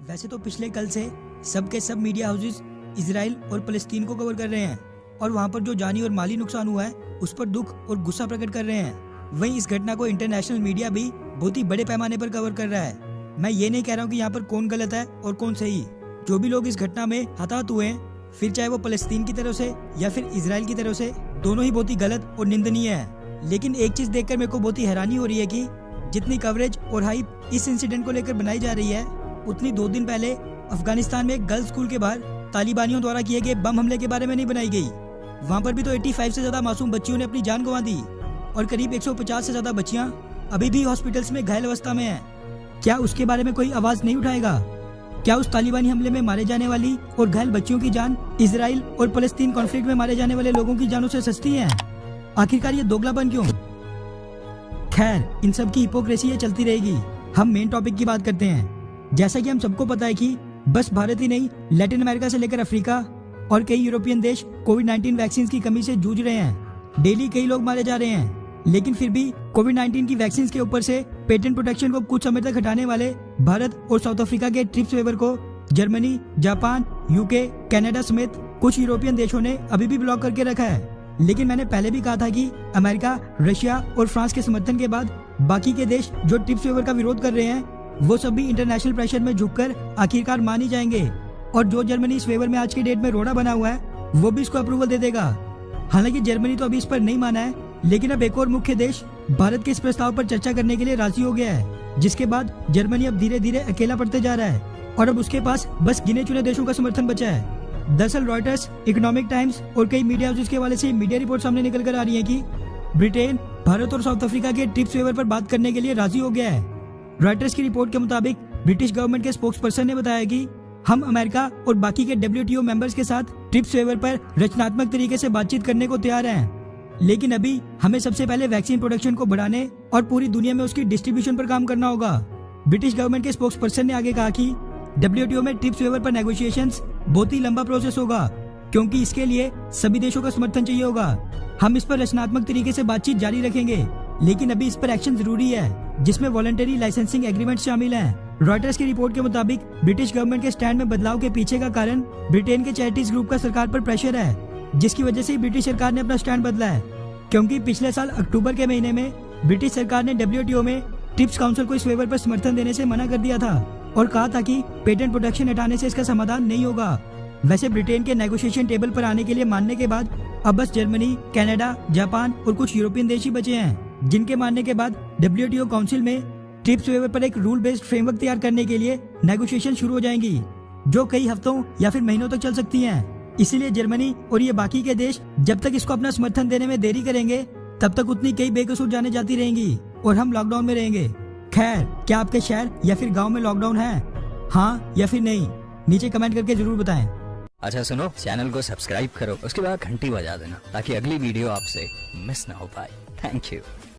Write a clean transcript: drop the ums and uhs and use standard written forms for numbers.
वैसे तो पिछले कल से सब के सब मीडिया हाउसेस इजराइल और फलस्तीन को कवर कर रहे हैं और वहां पर जो जानी और माली नुकसान हुआ है उस पर दुख और गुस्सा प्रकट कर रहे हैं। वहीं इस घटना को इंटरनेशनल मीडिया भी बहुत ही बड़े पैमाने पर कवर कर रहा है। मैं ये नहीं कह रहा हूँ कि यहाँ पर कौन गलत है और कौन सही। जो भी लोग इस घटना में हताहत हुए हैं, फिर चाहे वो फलस्तीन की तरफ से या फिर इजराइल की तरफ से, दोनों ही बहुत ही गलत और निंदनीय है। लेकिन एक चीज देखकर मेरे को बहुत ही हैरानी हो रही है कि जितनी कवरेज और हाइप इस इंसिडेंट को लेकर बनाई जा रही है, उतनी 2 दिन पहले अफगानिस्तान में एक गर्ल्स स्कूल के बाहर तालिबानियों द्वारा किए गए बम हमले के बारे में नहीं बनाई गई। वहां पर भी तो 85 से ज्यादा मासूम बच्चियों ने अपनी जान गंवा दी और करीब 150 से ज्यादा बच्चियां अभी भी हॉस्पिटल्स में घायल अवस्था में हैं। क्या उसके बारे में कोई आवाज नहीं उठाएगा? क्या उस तालिबानी हमले में मारे जाने वाली और घायल बच्चियों की जान इजराइल और फलस्तीन कॉन्फ्लिक्ट में मारे जाने वाले लोगों की जानों से सस्ती है? आखिरकार ये दोगलापन क्यों? खैर, इन सब की हिपोक्रेसी ये चलती रहेगी। हम मेन टॉपिक की बात करते हैं। जैसा कि हम सबको पता है कि बस भारत ही नहीं, लैटिन अमेरिका से लेकर अफ्रीका और कई यूरोपियन देश कोविड-19 वैक्सीन की कमी से जूझ रहे हैं। डेली कई लोग मारे जा रहे हैं, लेकिन फिर भी कोविड-19 की वैक्सीन के ऊपर से पेटेंट प्रोटेक्शन को कुछ समय तक हटाने वाले भारत और साउथ अफ्रीका के ट्रिप्स वेवर को जर्मनी, जापान, यूके, कनाडा समेत कुछ यूरोपियन देशों ने अभी भी ब्लॉक करके रखा है। लेकिन मैंने पहले भी कहा था कि अमेरिका, रशिया और फ्रांस के समर्थन के बाद बाकी के देश जो ट्रिप्स वेवर का विरोध कर रहे हैं, वो सब भी इंटरनेशनल प्रेशर में झुककर आखिरकार मान ही जाएंगे। और जो जर्मनी इस वेवर में आज की डेट में रोड़ा बना हुआ है, वो भी इसको अप्रूवल दे देगा। हालांकि जर्मनी तो अभी इस पर नहीं माना है, लेकिन अब एक और मुख्य देश भारत के इस प्रस्ताव पर चर्चा करने के लिए राजी हो गया है, जिसके बाद जर्मनी अब धीरे धीरे अकेला पड़ते जा रहा है और अब उसके पास बस गिने चुने देशों का समर्थन बचा है। दरअसल रॉयटर्स, इकोनॉमिक टाइम्स और कई मीडिया हाउसेस के हवाले से मीडिया रिपोर्ट सामने निकल कर आ रही है कि ब्रिटेन भारत और साउथ अफ्रीका के ट्रिप्स वेवर पर बात करने के लिए राजी हो गया है। रॉयटर्स की रिपोर्ट के मुताबिक ब्रिटिश गवर्नमेंट के स्पोक्स पर्सन ने बताया कि हम अमेरिका और बाकी के WTO मेंबर्स के साथ ट्रिप्स वेवर पर रचनात्मक तरीके से बातचीत करने को तैयार हैं। लेकिन अभी हमें सबसे पहले वैक्सीन प्रोडक्शन को बढ़ाने और पूरी दुनिया में उसकी डिस्ट्रीब्यूशन पर काम करना होगा। ब्रिटिश गवर्नमेंट के स्पोक्स पर्सन ने आगे कहा कि WTO में ट्रिप्स वेवर पर नेगोशिएशंस बहुत ही लंबा प्रोसेस होगा, क्योंकि इसके लिए सभी देशों का समर्थन चाहिए होगा। हम इस पर रचनात्मक तरीके से बातचीत जारी रखेंगे, लेकिन अभी इस पर एक्शन जरूरी है, जिसमें वॉलंटरी लाइसेंसिंग एग्रीमेंट शामिल हैं। रॉयटर्स की रिपोर्ट के मुताबिक ब्रिटिश गवर्नमेंट के स्टैंड में बदलाव के पीछे का कारण ब्रिटेन के चैरिटीज ग्रुप का सरकार पर प्रेशर है, जिसकी वजह से ब्रिटिश सरकार ने अपना स्टैंड बदला है। क्योंकि पिछले साल अक्टूबर के महीने में ब्रिटिश सरकार ने WTO में ट्रिप्स काउंसिल को इस वेवर पर समर्थन देने से मना कर दिया था और कहा था कि पेटेंट प्रोटेक्शन हटाने से इसका समाधान नहीं होगा। वैसे ब्रिटेन के नेगोशिएशन टेबल पर आने के लिए मानने के बाद अब बस जर्मनी, कनाडा, जापान और कुछ यूरोपियन देश ही बचे हैं, जिनके मानने के बाद WTO काउंसिल में ट्रिप्स वेवर पर एक रूल बेस्ड फ्रेमवर्क तैयार करने के लिए नेगोशिएशन शुरू हो जाएंगी, जो कई हफ्तों या फिर महीनों तक चल सकती हैं। इसीलिए जर्मनी और ये बाकी के देश जब तक इसको अपना समर्थन देने में देरी करेंगे, तब तक उतनी कई बेकसूर जाने जाती रहेंगी और हम लॉकडाउन में रहेंगे। खैर, क्या आपके शहर या फिर गाँव में लॉकडाउन है? हाँ या फिर नहीं? नीचे कमेंट करके जरूर बताएं। अच्छा सुनो, चैनल को सब्सक्राइब करो, उसके बाद घंटी बजा देना ताकि अगली वीडियो आपसे मिस ना हो पाए। Thank you.